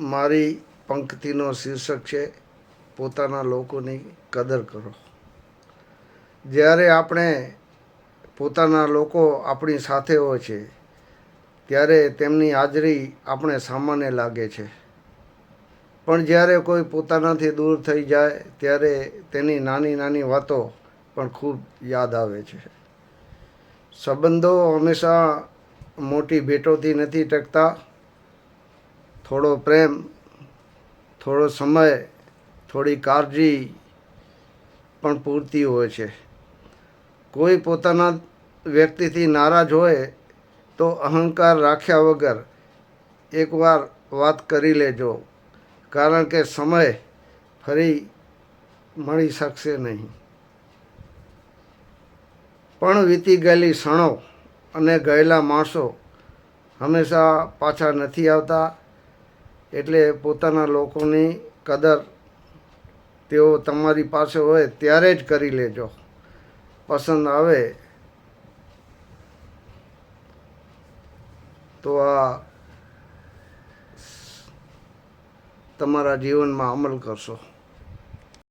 મારી પંક્તિનો શીર્ષક છે પોતાના લોકોની કદર કરો. જ્યારે આપણે પોતાના લોકો આપણી સાથે હોય છે ત્યારે તેમની હાજરી આપણે સામાન્ય લાગે છે, પણ જ્યારે કોઈ પોતાનાથી દૂર થઈ જાય ત્યારે તેની નાની નાની વાતો પણ ખૂબ યાદ આવે છે. સંબંધો હંમેશા મોટી ભેટોથી નથી ટકતા. થોડો પ્રેમ, થોડો સમય, થોડી કાળજી પણ પૂરતી હોય છે. કોઈ પોતાના વ્યક્તિથી નારાજ હોય તો અહંકાર રાખ્યા વગર એકવાર વાત કરી લેજો, કારણ કે સમય ફરી મળી શકશે નહીં. પણ વીતી ગયેલી ક્ષણો અને ગયેલા માણસો હંમેશા પાછા નથી આવતા. એટલે પોતાના લોકોની કદર તેઓ તમારી પાસે હોય ત્યારે જ કરી લેજો. પસંદ આવે તો આ તમારા જીવનમાં અમલ કરશો.